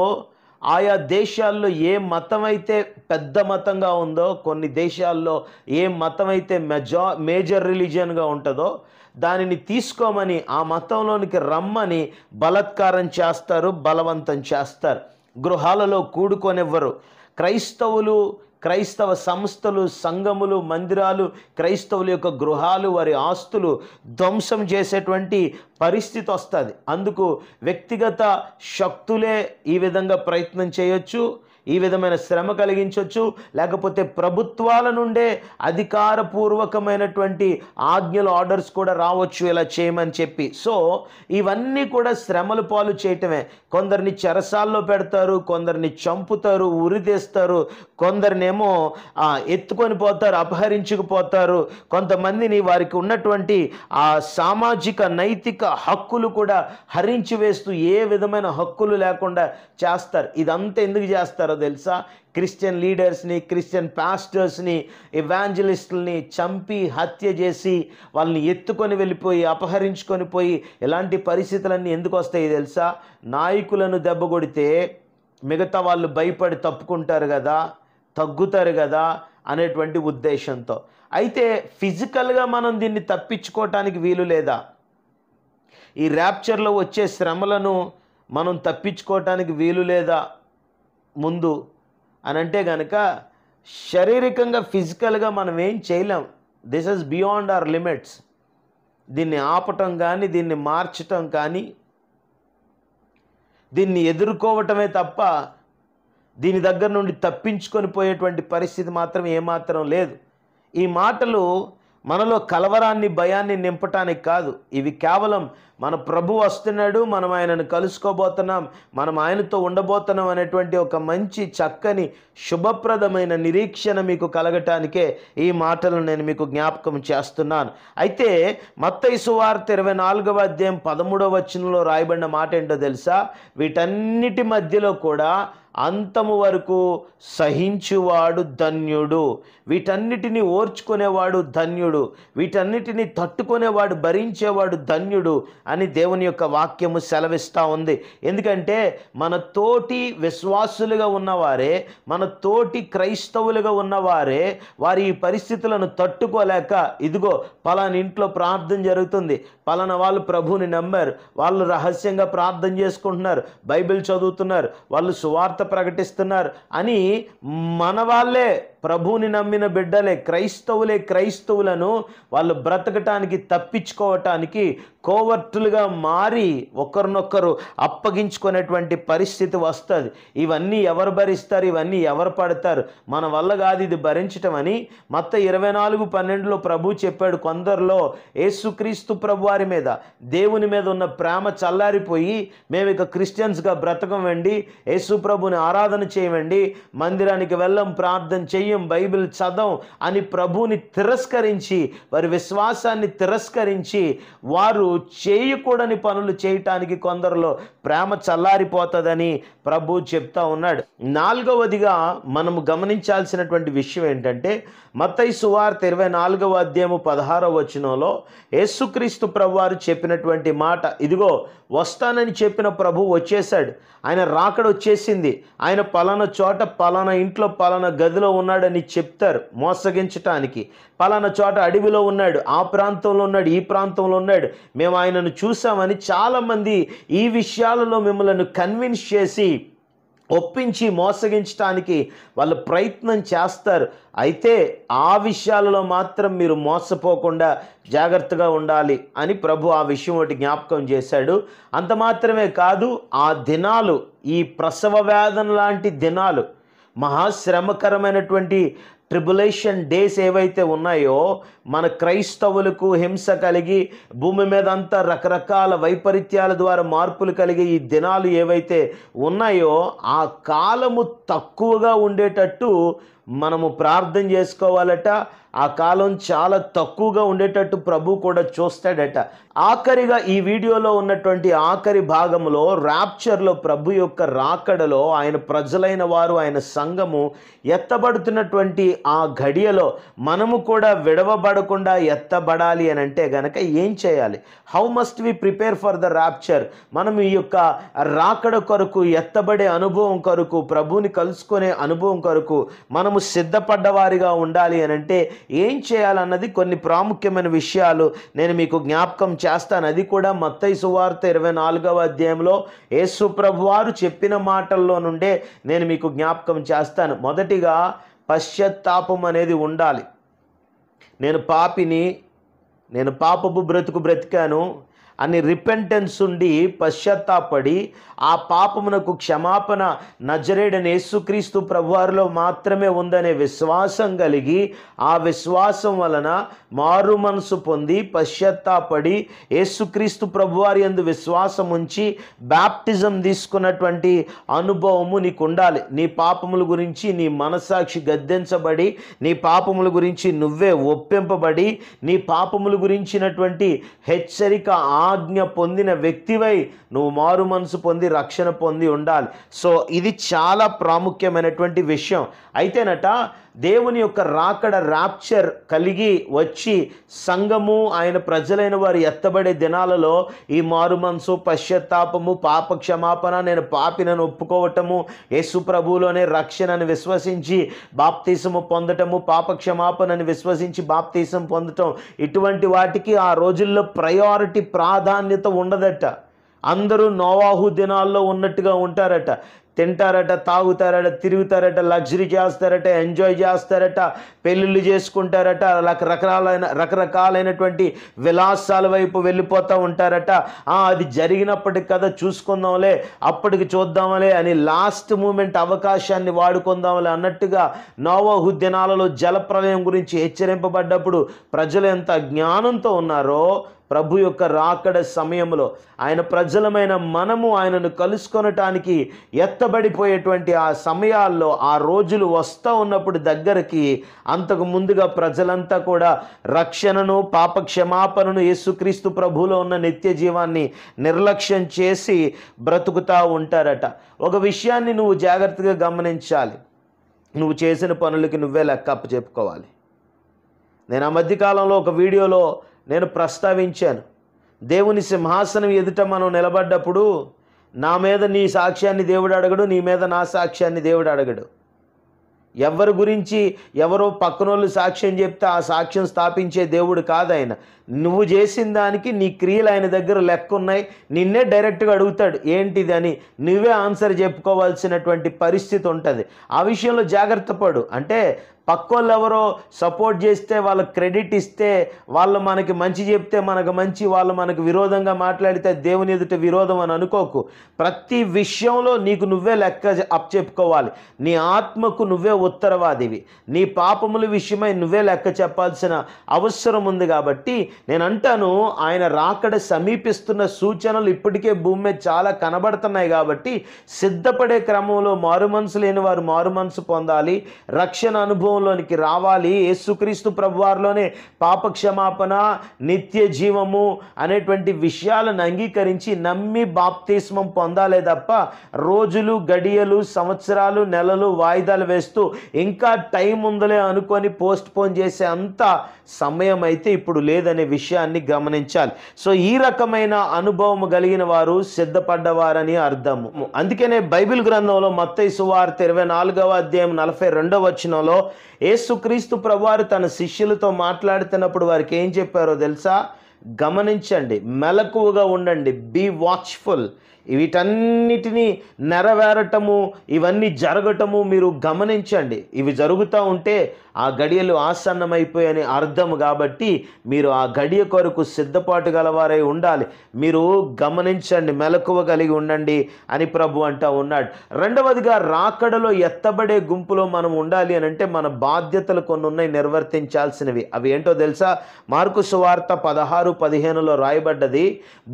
ఆయా దేశాల్లో ఏ మతం అయితే పెద్ద మతంగా ఉందో, కొన్ని దేశాల్లో ఏ మతం అయితే మేజర్ రిలీజియన్గా ఉంటుందో దానిని తీసుకోమని, ఆ మతంలోనికి రమ్మని బలాత్కారం చేస్తారు, బలవంతం చేస్తారు. గృహాలలో కూడుకొనివ్వరు. క్రైస్తవులు, క్రైస్తవ సంస్థలు, సంఘములు, మందిరాలు, క్రైస్తవుల యొక్క గృహాలు, వారి ఆస్తులు ధ్వంసం చేసేటువంటి పరిస్థితి వస్తుంది. అందుకు వ్యక్తిగత శక్తులే ఈ విధంగా ప్రయత్నం చేయొచ్చు, ఈ విధమైన శ్రమ కలిగించవచ్చు, లేకపోతే ప్రభుత్వాల నుండే అధికారపూర్వకమైనటువంటి ఆజ్ఞలు, ఆర్డర్స్ కూడా రావచ్చు ఇలా చేయమని చెప్పి. సో ఇవన్నీ కూడా శ్రమల పాలు చేయటమే. కొందరిని చెరసాల్లో పెడతారు, కొందరిని చంపుతారు, ఉరితీస్తారు, కొందరినేమో ఎత్తుకొని పోతారు, అపహరించుకుపోతారు, కొంతమందిని వారికి ఉన్నటువంటి ఆ సామాజిక నైతిక హక్కులు కూడా హరించి వేస్తూ ఏ విధమైన హక్కులు లేకుండా చేస్తారు. ఇదంతా ఎందుకు చేస్తారో తెలుసా? క్రిస్టియన్ లీడర్స్ని, క్రిస్టియన్ పాస్టర్స్ని, ఎవాంజలిస్టుల్ని చంపి హత్య చేసి వాళ్ళని ఎత్తుకొని వెళ్ళిపోయి అపహరించుకొని పోయి ఇలాంటి పరిస్థితులన్నీ ఎందుకు వస్తాయి తెలుసా? నాయకులను దెబ్బ కొడితే మిగతా వాళ్ళు భయపడి తప్పుకుంటారు కదా, తగ్గుతారు కదా అనేటువంటి ఉద్దేశంతో. అయితే ఫిజికల్గా మనం దీన్ని తప్పించుకోవటానికి వీలు లేదా? ఈ ర్యాప్చర్లో వచ్చే శ్రమలను మనం తప్పించుకోవటానికి వీలు లేదా ముందు అని అంటే కనుక, శారీరకంగా ఫిజికల్గా మనం ఏం చేయలేం. This is beyond our limits. దీన్ని ఆపటం కానీ, దీన్ని మార్చటం కానీ, దీన్ని ఎదుర్కోవటమే తప్ప దీని దగ్గర నుండి తప్పించుకొని పోయేటువంటి పరిస్థితి మాత్రం ఏమాత్రం లేదు. ఈ మాటలు మనలో కలవరాన్ని, భయాన్ని నింపటానికి కాదు. ఇవి కేవలం మన ప్రభు వస్తున్నాడు, మనం ఆయనను కలుసుకోబోతున్నాం, మనం ఆయనతో ఉండబోతున్నాం అనేటువంటి ఒక మంచి చక్కని శుభప్రదమైన నిరీక్షణ మీకు కలగటానికే ఈ మాటలను నేను మీకు జ్ఞాపకం చేస్తున్నాను. అయితే మత్తయి సువార్త 24వ అధ్యాయం 13వ వచనంలో రాయబడిన మాట ఏంటో తెలుసా? వీటన్నిటి మధ్యలో కూడా అంతము వరకు సహించువాడు ధన్యుడు, వీటన్నిటిని ఓర్చుకునేవాడు ధన్యుడు, వీటన్నిటిని తట్టుకునేవాడు, భరించేవాడు ధన్యుడు అని దేవుని యొక్క వాక్యము సెలవిస్తూ ఉంది. ఎందుకంటే మన తోటి విశ్వాసులుగా ఉన్నవారే, మన తోటి క్రైస్తవులుగా ఉన్నవారే వారి ఈ పరిస్థితులను తట్టుకోలేక, ఇదిగో పలానా ఇంట్లో ప్రార్థన జరుగుతుంది, పలానా వాళ్ళు ప్రభువుని నమ్మారు, వాళ్ళు రహస్యంగా ప్రార్థన చేసుకుంటున్నారు, బైబిల్ చదువుతున్నారు, వాళ్ళు సువార్త ప్రకటిస్తున్నారు అని మన వాళ్ళే, ప్రభువుని నమ్మిన బిడ్డలే, క్రైస్తవులను వాళ్ళు బ్రతకటానికి, తప్పించుకోవటానికి కోవర్టులుగా మారి ఒకరినొకరు అప్పగించుకునేటువంటి పరిస్థితి వస్తుంది. ఇవన్నీ ఎవరు భరిస్తారు? ఇవన్నీ ఎవరు పడతారు? మన వల్ల కాదు ఇది భరించటం అని మత్తయి 24:12లో ప్రభు చెప్పాడు. కొందరిలో యేసుక్రీస్తు ప్రభు వారి మీద, దేవుని మీద ఉన్న ప్రేమ చల్లారిపోయి మేము ఇక క్రిస్టియన్స్గా బ్రతకమండి, యేసు ప్రభుని ఆరాధన చేయమండి, మందిరానికి వెళ్ళం, ప్రార్థన చెయ్యం, బైబిల్ చదవం అని ప్రభువుని తిరస్కరించి, వారి విశ్వాసాన్ని తిరస్కరించి వారు చేయకూడని పనులు చేయటానికి కొందరిలో ప్రేమ చల్లారిపోతుందని ప్రభు చెప్తా ఉన్నాడు. 4వదిగా మనము గమనించాల్సినటువంటి విషయం ఏంటంటే, మత్తయి సువార్త 24వ అధ్యాయము 16వ వచనంలో యేసుక్రీస్తు ప్రభు వారు చెప్పినటువంటి మాట, ఇదిగో వస్తానని చెప్పిన ప్రభు వచ్చేసాడు, ఆయన రాకడ వచ్చేసింది, ఆయన పలానా చోట పలానా ఇంట్లో పలానా గదిలో ఉన్నాడని చెప్తారు మోసగించటానికి, పలానా చోట అడవిలో ఉన్నాడు, ఆ ప్రాంతంలో ఉన్నాడు, ఈ ప్రాంతంలో ఉన్నాడు, మేము ఆయనను చూసామని చాలామంది ఈ విషయాలలో మిమ్మల్ని కన్విన్స్ చేసి ఒప్పించి మోసగించడానికి వాళ్ళు ప్రయత్నం చేస్తారు. అయితే ఆ విషయాలలో మాత్రం మీరు మోసపోకుండా జాగ్రత్తగా ఉండాలి అని ప్రభు ఆ విషయం ఒకటి జ్ఞాపకం చేశాడు. అంత మాత్రమే కాదు, ఆ దినాలు, ఈ ప్రసవ వేదన లాంటి దినాలు, మహాశ్రమకరమైనటువంటి ట్రిబులేషన్ డేస్ ఏవైతే ఉన్నాయో, మన క్రైస్తవులకు హింస కలిగి భూమి మీద అంతా రకరకాల వైపరీత్యాల ద్వారా మార్పులు కలిగి ఈ దినాలు ఏవైతే ఉన్నాయో ఆ కాలము తక్కువగా ఉండేటట్టు మనము ప్రార్థన చేసుకోవాలట. ఆ కాలం చాలా తక్కువగా ఉండేటట్టు ప్రభు కూడా చూస్తాడట. ఆఖరిగా ఈ వీడియోలో ఉన్నటువంటి ఆఖరి భాగంలో ర్యాప్చర్లో ప్రభు యొక్క రాకడలో ఆయన ప్రజలైన వారు, ఆయన సంఘము ఎత్తబడుతున్నటువంటి ఆ ఘడియలో మనము కూడా విడవబడకుండా ఎత్తబడాలి అని అంటే గనక ఏం చేయాలి? How must we prepare for the rapture? మనం ఈ యొక్క రాకడ కొరకు, ఎత్తబడే అనుభవం కొరకు, ప్రభుని కలుసుకునే అనుభవం కొరకు మనము సిద్ధపడ్డవారిగా ఉండాలి అని అంటే ఏం చేయాలన్నది కొన్ని ప్రాముఖ్యమైన విషయాలు నేను మీకు జ్ఞాపకం చేస్తాను. అది కూడా మత్తయి సువార్త 24వ అధ్యాయంలో యేసు ప్రభు వారు చెప్పిన మాటల్లో నుండే నేను మీకు జ్ఞాపకం చేస్తాను. మొదటిగా పశ్చాత్తాపం అనేది ఉండాలి. నేను పాపిని, నేను పాపపు బ్రతుకు బ్రతికాను, అని రిపెంటెన్స్ ఉండి పశ్చాత్తాపడి ఆ పాపమునకు క్షమాపణ నజరేయుడైన యేసుక్రీస్తు ప్రభువారిలో మాత్రమే ఉందనే విశ్వాసం కలిగి ఆ విశ్వాసం వలన మారు మనసు పొంది పశ్చాత్తాపడి యేసుక్రీస్తు ప్రభువారి యందు విశ్వాసం ఉంచి బాప్టిజం తీసుకున్నటువంటి అనుభవము నీకు ఉండాలి. నీ పాపముల గురించి నీ మనస్సాక్షి గద్దించబడి, నీ పాపముల గురించి నువ్వే ఒప్పింపబడి, నీ పాపముల గురించినటువంటి హెచ్చరిక ఆజ్ఞ పొందిన వ్యక్తివై నువ్వు మారు మనసు పొంది రక్షణ పొంది ఉండాలి. సో ఇది చాలా ప్రాముఖ్యమైనటువంటి విషయం. అయితేనట దేవుని యొక్క రాకడ ర్యాప్చర్ కలిగి వచ్చి సంఘము ఆయన ప్రజలైన వారు ఎత్తబడే దినాలలో ఈ మారు మనసు, పశ్చాత్తాపము, పాప క్షమాపణ, నేను పాపినని ఒప్పుకోవటము, యేసు ప్రభువులోనే రక్షణను విశ్వసించి బాప్తీసము పొందటము, పాప క్షమాపణని విశ్వసించి బాప్తీసం పొందటం, ఇటువంటి వాటికి ఆ రోజుల్లో ప్రయారిటీ ప్రాధాన్యత ఉండదట. అందరూ నోవాహు దినాల్లో ఉన్నట్టుగా ఉంటారట. తింటారట, తాగుతారట, తిరుగుతారట, లగ్జరీ చేస్తారట, ఎంజాయ్ చేస్తారట, పెళ్ళిళ్ళు చేసుకుంటారట, రకరకాలైనటువంటి విలాసాల వైపు వెళ్ళిపోతూ ఉంటారట. అది జరిగినప్పటికి కదా చూసుకుందాంలే, అప్పటికి చూద్దాంలే అని లాస్ట్ మూమెంట్ అవకాశాన్ని వాడుకుందాంలే అన్నట్టుగా నోవాహు దినాలలో జలప్రలయం గురించి హెచ్చరింపబడ్డప్పుడు ప్రజలు ఎంత జ్ఞానంతో ఉన్నారో ప్రభు యొక్క రాకడ సమయంలో ఆయన ప్రజలమైన మనము ఆయనను కలుసుకొనటానికి ఎత్తబడిపోయేటువంటి ఆ సమయాల్లో ఆ రోజులు వస్తూ ఉన్నప్పుడు దగ్గరికి అంతకు ముందుగా ప్రజలంతా కూడా రక్షణను, పాప క్షమాపణను, యేసుక్రీస్తు ప్రభువులో ఉన్న నిత్య జీవాన్ని నిర్లక్ష్యం చేసి బ్రతుకుతూ ఉంటారట. ఒక విషయాన్ని నువ్వు జాగ్రత్తగా గమనించాలి. నువ్వు చేసిన పనులకి నువ్వే లెక్క అప్పచెప్పుకోవాలి. నేను ఆ మధ్యకాలంలో ఒక వీడియోలో నేను ప్రస్తావించాను, దేవుని సింహాసనం ఎదుట మనం నిలబడ్డప్పుడు నా మీద నీ సాక్ష్యాన్ని దేవుడు అడగడు, నీ మీద నా సాక్ష్యాన్ని దేవుడు అడగడు. ఎవరి గురించి ఎవరో పక్కనోళ్ళు సాక్ష్యం చెప్తే ఆ సాక్ష్యం స్థాపించే దేవుడు కాదు ఆయన. నువ్వు చేసిన దానికి నీ క్రియలు ఆయన దగ్గర లెక్క ఉన్నాయి. నిన్నే డైరెక్ట్గా అడుగుతాడు ఏంటిది అని, నువ్వే ఆన్సర్ చెప్పుకోవాల్సినటువంటి పరిస్థితి ఉంటుంది. ఆ విషయంలో జాగ్రత్త పడు. అంటే పక్కోళ్ళు ఎవరో సపోర్ట్ చేస్తే వాళ్ళకి క్రెడిట్ ఇస్తే, వాళ్ళు మనకి మంచి చెప్తే మనకు మంచి, వాళ్ళు మనకు విరోధంగా మాట్లాడితే దేవుని ఎదుట విరోధం అని అనుకోకు. ప్రతి విషయంలో నీకు నువ్వే లెక్క అప్పచెప్పుకోవాలి. నీ ఆత్మకు నువ్వే ఉత్తరవాదివి. నీ పాపముల విషయమై నువ్వే లెక్క చెప్పాల్సిన అవసరం ఉంది. కాబట్టి నేను అంటాను, ఆయన రాకడ సమీపిస్తున్న సూచనలు ఇప్పటికే భూమి మీద చాలా కనబడుతున్నాయి. కాబట్టి సిద్ధపడే క్రమంలో మారు మనసు లేని వారు మారు మనసు పొందాలి, రక్షణ అనుభవంలోనికి రావాలి. యేసుక్రీస్తు ప్రభువారిలోనే పాప క్షమాపణ, నిత్య జీవము అనేటువంటి విషయాలను అంగీకరించి నమ్మి బాప్తిస్మం పొందాలే తప్ప రోజులు, గడియలు, సంవత్సరాలు, నెలలు వాయిదాలు వేస్తూ ఇంకా టైం ఉందలే అనుకొని పోస్ట్ పోన్ చేసే అంత సమయం అయితే ఇప్పుడు లేదనే విషయాన్ని గమనించాలి. సో ఈ రకమైన అనుభవం కలిగిన వారు సిద్ధపడ్డవారని అర్థము. అందుకనే బైబిల్ గ్రంథంలో మత్తయి సువార్త 24వ అధ్యాయం 42వ వచనంలో యేసుక్రీస్తు ప్రభువారు తన శిష్యులతో మాట్లాడుతున్నప్పుడు వారికి ఏం చెప్పారో తెలుసా? గమనించండి, మెలకువగా ఉండండి, బీ వాచ్ఫుల్. వీటన్నిటినీ నెరవేరటము, ఇవన్నీ జరగటము మీరు గమనించండి. ఇవి జరుగుతూ ఉంటే ఆ గడియలు ఆసన్నమైపోయని అర్థం. కాబట్టి మీరు ఆ గడియ కొరకు సిద్ధపాటు గలవారై ఉండాలి. మీరు గమనించండి, మెలకువ కలిగి ఉండండి అని ప్రభు అంటూ ఉన్నాడు. రెండవదిగా, రాకడలో ఎత్తబడే గుంపులో మనం ఉండాలి అని అంటే మన బాధ్యతలు కొన్ని ఉన్నాయి నిర్వర్తించాల్సినవి. అవి ఏంటో తెలుసా? మార్కు సువార్త 16:15లో రాయబడ్డది,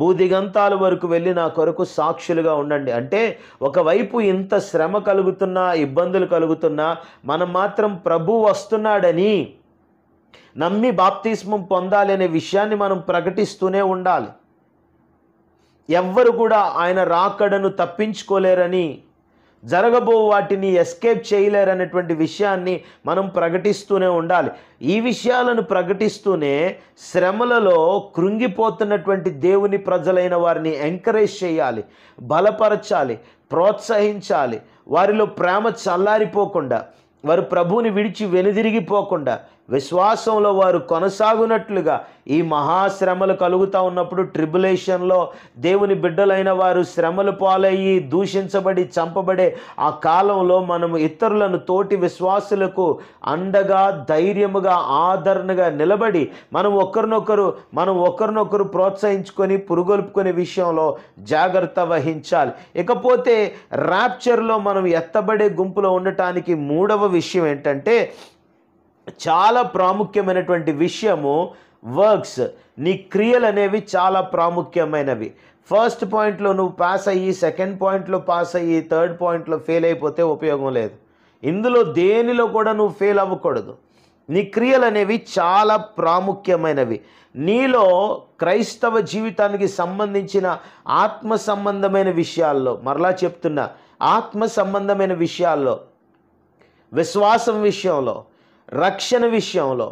భూదిగంతాల వరకు వెళ్ళి నా కొరకు సాక్షులుగా ఉండండి. అంటే ఒకవైపు ఇంత శ్రమ కలుగుతున్నా, ఇబ్బందులు కలుగుతున్నా, మనం మాత్రం ప్రభు వస్తున్నాడని నమ్మి బాప్తిస్మం పొందాలి అనే విషయాన్ని మనం ప్రకటిస్తూనే ఉండాలి. ఎవ్వరు కూడా ఆయన రాకడను తప్పించుకోలేరని, జరగబో వాటిని ఎస్కేప్ చేయలేరనేటువంటి విషయాన్ని మనం ప్రకటిస్తూనే ఉండాలి. ఈ విషయాలను ప్రకటిస్తూనే శ్రమలలో కృంగిపోతున్నటువంటి దేవుని ప్రజలైన వారిని ఎంకరేజ్ చేయాలి, బలపరచాలి, ప్రోత్సహించాలి. వారిలో ప్రేమ చల్లారిపోకుండా వారు ప్రభువుని విడిచి వెనుదిరిగిపోకుండా విశ్వాసంలో వారు కొనసాగునట్లుగా ఈ మహాశ్రమలు కలుగుతూ ఉన్నప్పుడు ట్రిబులేషన్లో దేవుని బిడ్డలైన వారు శ్రమలు పాలయ్యి దూషించబడి చంపబడే ఆ కాలంలో మనము ఇతరులను తోటి విశ్వాసులకు అండగా ధైర్యముగా ఆదరణగా నిలబడి మనం ఒకరినొకరు ప్రోత్సహించుకొని పురుగొల్పుకునే విషయంలో జాగ్రత్త వహించాలి. ఇకపోతే ర్యాప్చర్లో మనం ఎత్తబడే గుంపులో ఉండటానికి మూడవ విషయం ఏంటంటే, చాలా ప్రాముఖ్యమైనటువంటి విషయము వర్క్స్. నీ క్రియలు అనేవి చాలా ప్రాముఖ్యమైనవి. ఫస్ట్ పాయింట్లో నువ్వు పాస్ అయ్యి, సెకండ్ పాయింట్లో పాస్ అయ్యి, థర్డ్ పాయింట్లో ఫెయిల్ అయిపోతే ఉపయోగం లేదు. ఇందులో దేనిలో కూడా నువ్వు ఫెయిల్ అవ్వకూడదు. నీ క్రియలు అనేవి చాలా ప్రాముఖ్యమైనవి. నీలో క్రైస్తవ జీవితానికి సంబంధించిన ఆత్మ సంబంధమైన విషయాల్లో, మరలా చెప్తున్నా, ఆత్మ సంబంధమైన విషయాల్లో, విశ్వాసం విషయంలో, రక్షణ విషయంలో,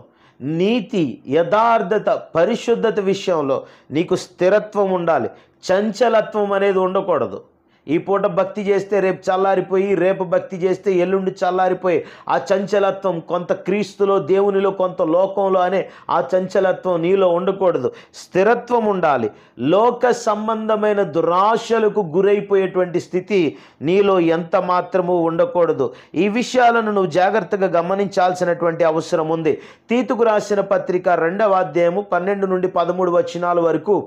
నీతి, యథార్థత, పరిశుద్ధత విషయంలో నీకు స్థిరత్వం ఉండాలి. చంచలత్వం అనేది ఉండకూడదు. ఈ పూట భక్తి చేస్తే రేపు చల్లారిపోయి, రేపు భక్తి చేస్తే ఎల్లుండి చల్లారిపోయి ఆ చంచలత్వం, కొంత క్రీస్తులో దేవునిలో కొంత లోకంలో అనే ఆ చంచలత్వం నీలో ఉండకూడదు. స్థిరత్వం ఉండాలి. లోక సంబంధమైన దురాశలకు గురైపోయేటువంటి స్థితి నీలో ఎంత మాత్రము ఉండకూడదు. ఈ విషయాలను నువ్వు జాగ్రత్తగా గమనించాల్సినటువంటి అవసరం ఉంది. తీతుకు రాసిన పత్రిక 2వ అధ్యాయము 12 నుండి 13 వచనాల వరకు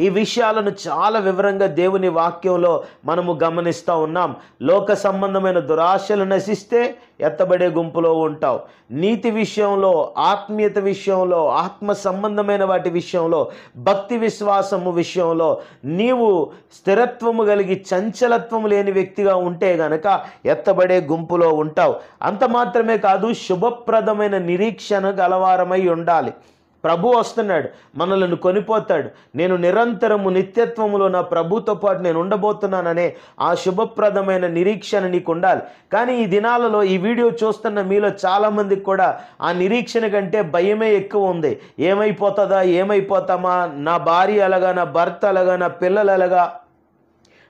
ఈ విషయాలను చాలా వివరంగా దేవుని వాక్యంలో మనము గమనిస్తూ ఉన్నాం. లోక సంబంధమైన దురాశలు నశిస్తే ఎత్తబడే గుంపులో ఉంటావు. నీతి విషయంలో, ఆత్మీయత విషయంలో, ఆత్మ సంబంధమైన వాటి విషయంలో, భక్తి విశ్వాసము విషయంలో నీవు స్థిరత్వము కలిగి చంచలత్వము లేని వ్యక్తిగా ఉంటే గనక ఎత్తబడే గుంపులో ఉంటావు. అంత మాత్రమే కాదు, శుభప్రదమైన నిరీక్షణ గలవారమై ఉండాలి. ప్రభు వస్తున్నాడు, మనలను కొనిపోతాడు. నేను నిరంతరము నిత్యత్వములో నా ప్రభుతో పాటు నేను ఉండబోతున్నాననే ఆ శుభప్రదమైన నిరీక్షణ నీకు ఉండాలి. కానీ ఈ దినాలలో ఈ వీడియో చూస్తున్న మీలో చాలామందికి కూడా ఆ నిరీక్షణ కంటే భయమే ఎక్కువ ఉంది. ఏమైపోతామా, నా భార్య ఎలాగా, నా భర్త ఎలాగా, నా పిల్లలు ఎలాగా,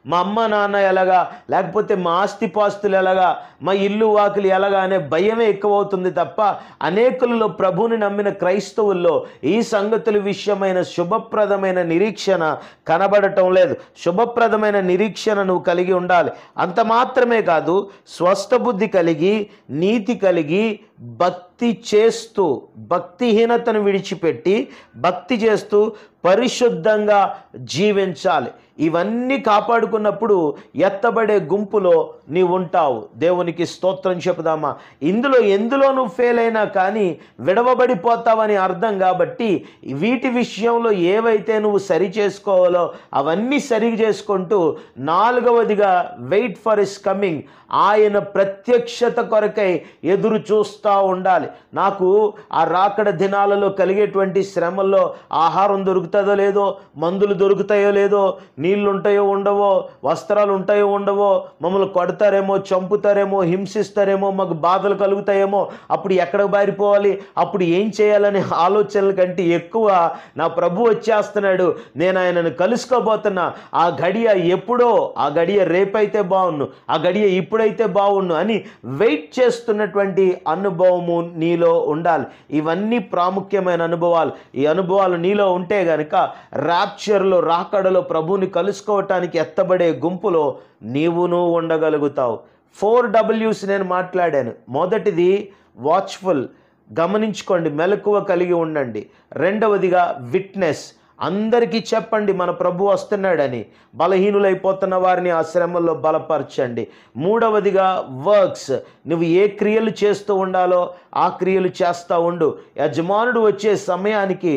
మా అమ్మ నాన్న ఎలాగా, లేకపోతే మా ఆస్తిపాస్తులు ఎలాగా, మా ఇల్లు వాకిలు ఎలాగా అనే భయమే ఎక్కువవుతుంది తప్ప అనేకులలో ప్రభువుని నమ్మిన క్రైస్తవుల్లో ఈ సంగతుల విషయమైన శుభప్రదమైన నిరీక్షణ కనబడటం లేదు. శుభప్రదమైన నిరీక్షణ నువ్వు కలిగి ఉండాలి. అంత మాత్రమే కాదు, స్వస్థ బుద్ధి కలిగి, నీతి కలిగి, భక్తి చేస్తూ, భక్తిహీనతను విడిచిపెట్టి భక్తి చేస్తూ పరిశుద్ధంగా జీవించాలి. ఇవన్నీ కాపాడుకున్నప్పుడు ఎత్తబడే గుంపులో నీవు ఉంటావు. దేవునికి స్తోత్రం చెప్పుదామా. ఎందులో నువ్వు ఫెయిల్ అయినా కానీ విడవబడిపోతావని అర్థం. కాబట్టి వీటి విషయంలో ఏవైతే నువ్వు సరి చేసుకోవాలో అవన్నీ సరి చేసుకుంటూ, 4వదిగా వెయిట్ ఫర్ హిస్ కమింగ్, ఆయన ప్రత్యక్షత కొరకై ఎదురు చూస్తూ ఉండాలి. నాకు ఆ రాకడ దినాలలో కలిగేటువంటి శ్రమల్లో ఆహారం దొరుకుతుందో లేదో, మందులు దొరుకుతాయో లేదో, నీళ్ళు ఉంటాయో ఉండవో, వస్త్రాలు ఉంటాయో ఉండవో, మమ్మల్ని కొడతారేమో, చంపుతారేమో, హింసిస్తారేమో, మాకు బాధలు కలుగుతాయేమో, అప్పుడు ఎక్కడికి బారిపోవాలి, అప్పుడు ఏం చేయాలనే ఆలోచనల కంటే ఎక్కువ నా ప్రభు వచ్చేస్తున్నాడు, నేను ఆయనను కలుసుకోబోతున్నా, ఆ గడియ ఎప్పుడో, ఆ గడియ రేపైతే బాగున్ను, ఆ గడియ ఇప్పుడైతే బాగున్ను అని వెయిట్ చేస్తున్నటువంటి అనుభవము నీలో ఉండాలి. ఇవన్నీ ప్రాముఖ్యమైన అనుభవాలు. ఈ అనుభవాలు నీలో ఉంటే గనక ర్యాప్చర్లో, రాకడలో ప్రభువుని కలుసుకోవటానికి ఎత్తబడే గుంపులో నీవును ఉండగలుగుతావు. 4 W's నేను మాట్లాడాను. మొదటిది వాచ్ఫుల్, గమనించుకోండి, మెలకువ కలిగి ఉండండి. 2వదిగా విట్నెస్, అందరికీ చెప్పండి మన ప్రభు వస్తున్నాడని. బలహీనులైపోతున్న వారిని ఆ శ్రమల్లో బలపరచండి. 3వదిగా వర్క్స్, నువ్వు ఏ క్రియలు చేస్తూ ఉండాలో ఆ క్రియలు చేస్తూ ఉండు. యజమానుడు వచ్చే సమయానికి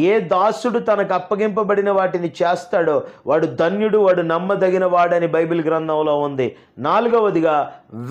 ఏ దాసుడు తనకు అప్పగింపబడిన వాటిని చేస్తాడో వాడు ధన్యుడు, వాడు నమ్మదగిన వాడని బైబిల్ గ్రంథంలో ఉంది. 4వదిగా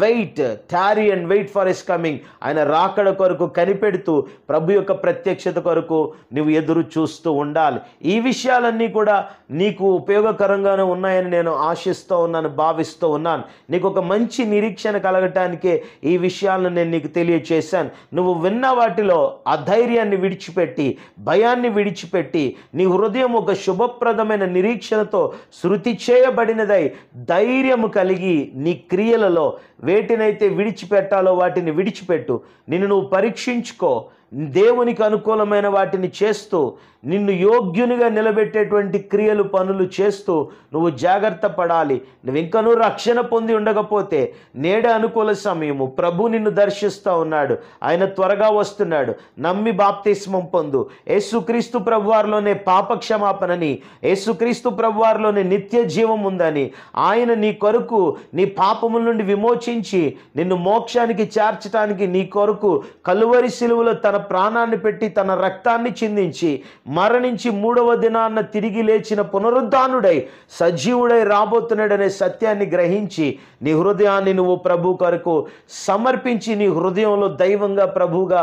wait, tarry and wait for his coming, ఆయన రాకడ కొరకు కనిపెడుతూ ప్రభు యొక్క ప్రత్యక్షత కొరకు నువ్వు ఎదురు చూస్తూ ఉండాలి. ఈ విషయాలన్నీ కూడా నీకు ఉపయోగకరంగానే ఉన్నాయని నేను ఆశిస్తూ ఉన్నాను, భావిస్తూ ఉన్నాను. నీకు ఒక మంచి నిరీక్షణ కలగటానికే ఈ విషయాలను నేను నీకు తెలియచేశాను. నువ్వు విన్న వాటిలో ఆ ధైర్యాన్ని విడిచిపెట్టి, భయాన్ని విడిచిపెట్టి, నీ హృదయం ఒక శుభప్రదమైన నిరీక్షణతో శృతి చేయబడినదై ధైర్యము కలిగి నీ క్రియలలో వేటినైతే విడిచిపెట్టాలో వాటిని విడిచిపెట్టు. నిన్ను నువ్వు పరీక్షించుకో. దేవునికి అనుకూలమైన వాటిని చేస్తూ, నిన్ను యోగ్యునిగా నిలబెట్టేటువంటి క్రియలు, పనులు చేస్తూ నువ్వు జాగ్రత్త పడాలి. నువ్వు ఇంకనూ రక్షణ పొంది ఉండకపోతే నేడే అనుకూల సమయము. ప్రభు నిన్ను దర్శిస్తూ ఉన్నాడు. ఆయన త్వరగా వస్తున్నాడు. నమ్మి బాప్తిస్మం పొందు. యేసుక్రీస్తు ప్రభువారిలోనే పాపక్షమాపణని, యేసుక్రీస్తు ప్రభువారిలోనే నిత్య జీవం ఉందని, ఆయన నీ కొరకు నీ పాపముల నుండి విమోచించి నిన్ను మోక్షానికి చేర్చడానికి నీ కొరకు కలువరి శిలువలో తన ప్రాణాన్ని పెట్టి తన రక్తాన్ని చిందించి మరణించి మూడవ దినాన్న తిరిగి లేచిన పునరుద్ధానుడై సజీవుడై రాబోతున్నాడనే సత్యాన్ని గ్రహించి నీ హృదయాన్ని నువ్వు ప్రభు కొరకు సమర్పించి నీ హృదయంలో దైవంగా, ప్రభువుగా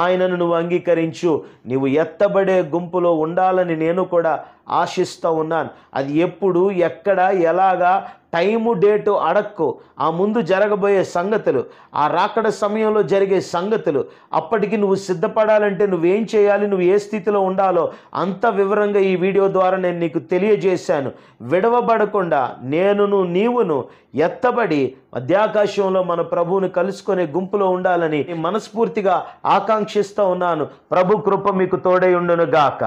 ఆయనను నువ్వు అంగీకరించు. నీవు ఎత్తబడే గుంపులో ఉండాలని నేను కూడా ఆశిస్తూ ఉన్నాను. అది ఎప్పుడు, ఎక్కడ, ఎలాగా, టైము, డేటు అడక్కు. ఆ ముందు జరగబోయే సంగతులు, ఆ రాకడ సమయంలో జరిగే సంగతులు, అప్పటికి నువ్వు సిద్ధపడాలంటే నువ్వేం చేయాలి, నువ్వు ఏ స్థితిలో ఉండాలో అంత వివరంగా ఈ వీడియో ద్వారా నేను నీకు తెలియజేశాను. విడవబడకుండా నేనును నీవును ఎత్తబడి మధ్యాకాశంలో మన ప్రభువుని కలుసుకునే గుంపులో ఉండాలని మనస్ఫూర్తిగా ఆకాంక్షిస్తూ ఉన్నాను. ప్రభు కృప మీకు తోడై ఉండును గాక.